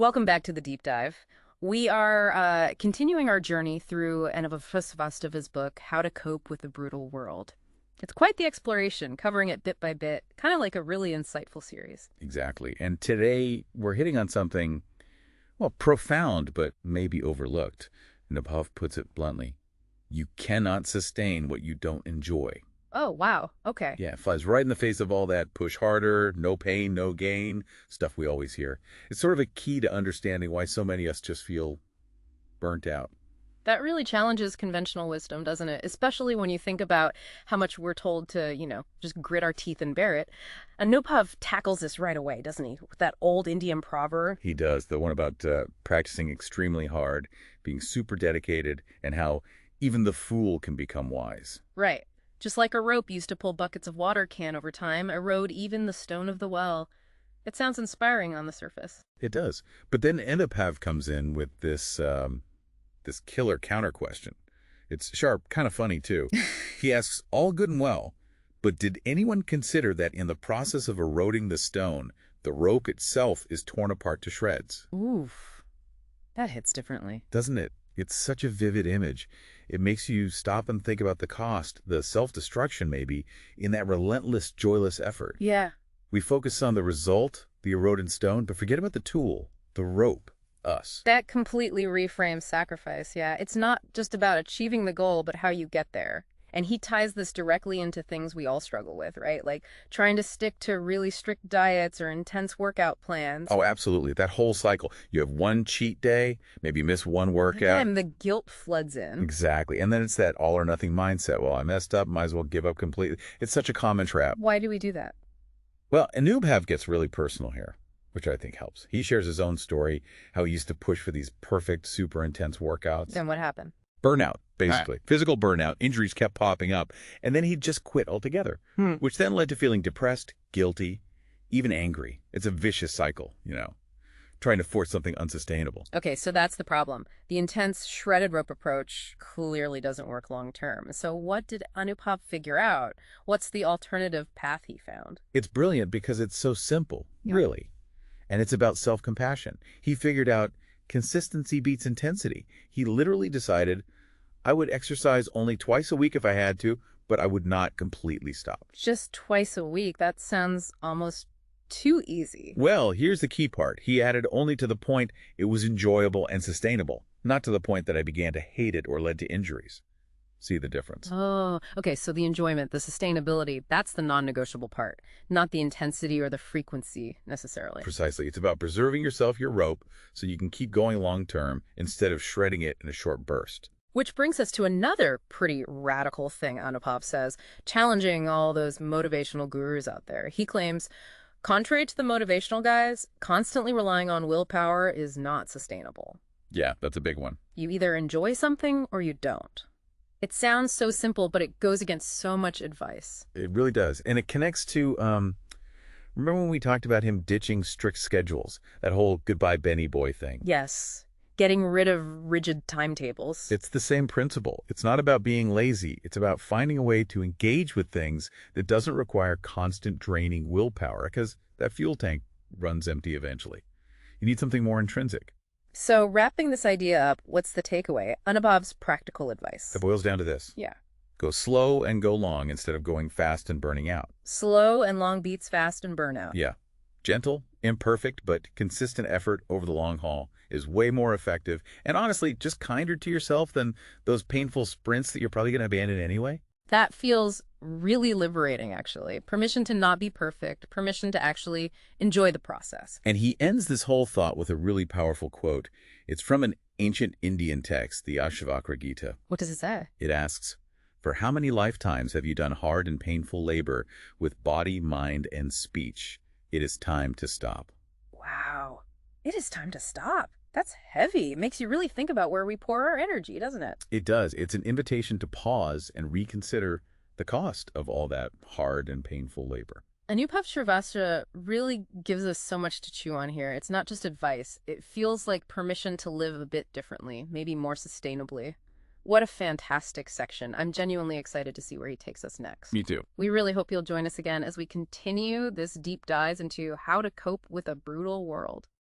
Welcome back to the deep dive. We are continuing our journey through Anubhav Srivastava's book, How to Cope with the Brutal World. It's quite the exploration, covering it bit by bit, kind of like a really insightful series. Exactly. And today we're hitting on something, well, profound, but maybe overlooked. Anubhav puts it bluntly. You cannot sustain what you don't enjoy. Oh, wow. Okay. Yeah, it flies right in the face of all that push harder, no pain, no gain stuff we always hear. It's sort of a key to understanding why so many of us just feel burnt out. That really challenges conventional wisdom, doesn't it? Especially when you think about how much we're told to, just grit our teeth and bear it. Anubhav tackles this right away, doesn't he? With that old Indian proverb. He does, the one about practicing extremely hard, being super dedicated, and how even the fool can become wise. Right. Just like a rope used to pull buckets of water can over time, erode even the stone of the well. It sounds inspiring on the surface. It does. But then Anubhav comes in with this killer counter question. It's sharp, kind of funny too. He asks, all good and well, but did anyone consider that in the process of eroding the stone, the rope itself is torn apart to shreds? Oof. That hits differently. Doesn't it? It's such a vivid image. It makes you stop and think about the cost, the self-destruction maybe, in that relentless, joyless effort. Yeah. We focus on the result, the eroded stone, but forget about the tool, the rope, us. That completely reframes sacrifice, yeah. It's not just about achieving the goal, but how you get there. And he ties this directly into things we all struggle with, right? Like trying to stick to really strict diets or intense workout plans. Oh, absolutely. That whole cycle. You have one cheat day, maybe you miss one workout. And the guilt floods in. Exactly. And then it's that all or nothing mindset. Well, I messed up, might as well give up completely. It's such a common trap. Why do we do that? Well, Anubhav gets really personal here, which I think helps. He shares his own story, how he used to push for these perfect, super intense workouts. Then what happened? Burnout, basically. Physical burnout. Injuries kept popping up. And then he'd just quit altogether, which then led to feeling depressed, guilty, even angry. It's a vicious cycle, trying to force something unsustainable. Okay, so that's the problem. The intense shredded rope approach clearly doesn't work long term. So what did Anubhav figure out? What's the alternative path he found? It's brilliant because it's so simple, really. And it's about self-compassion. He figured out consistency beats intensity. He literally decided, I would exercise only twice a week if I had to, but I would not completely stop. Just twice a week? That sounds almost too easy. Well, here's the key part. He added only to the point it was enjoyable and sustainable, not to the point that I began to hate it or led to injuries. See the difference? Oh, okay. So the enjoyment, the sustainability, that's the non-negotiable part, not the intensity or the frequency necessarily. Precisely. It's about preserving yourself your rope so you can keep going long term instead of shredding it in a short burst. Which brings us to another pretty radical thing Anubhav says, challenging all those motivational gurus out there. He claims, contrary to the motivational guys, constantly relying on willpower is not sustainable. Yeah, that's a big one. You either enjoy something or you don't. It sounds so simple, but it goes against so much advice. It really does. And it connects to, remember when we talked about him ditching strict schedules? That whole goodbye Benny boy thing. Yes. Getting rid of rigid timetables. It's the same principle. It's not about being lazy. It's about finding a way to engage with things that doesn't require constant draining willpower, because that fuel tank runs empty eventually. You need something more intrinsic. So wrapping this idea up, what's the takeaway? Anubhav's practical advice. It boils down to this. Yeah. Go slow and go long instead of going fast and burning out. Slow and long beats fast and burnout. Yeah. Gentle, imperfect, but consistent effort over the long haul is way more effective and honestly just kinder to yourself than those painful sprints that you're probably going to abandon anyway. That feels really liberating, actually. Permission to not be perfect, permission to actually enjoy the process. And he ends this whole thought with a really powerful quote. It's from an ancient Indian text, the Ashtavakra Gita. What does it say? It asks, for how many lifetimes have you done hard and painful labor with body, mind, and speech? It is time to stop. Wow. It is time to stop. That's heavy. It makes you really think about where we pour our energy, doesn't it? It does. It's an invitation to pause and reconsider the cost of all that hard and painful labor. Anubhav Srivastava really gives us so much to chew on here. It's not just advice. It feels like permission to live a bit differently, maybe more sustainably. What a fantastic section. I'm genuinely excited to see where he takes us next. Me too. We really hope you'll join us again as we continue this deep dive into how to cope with a brutal world.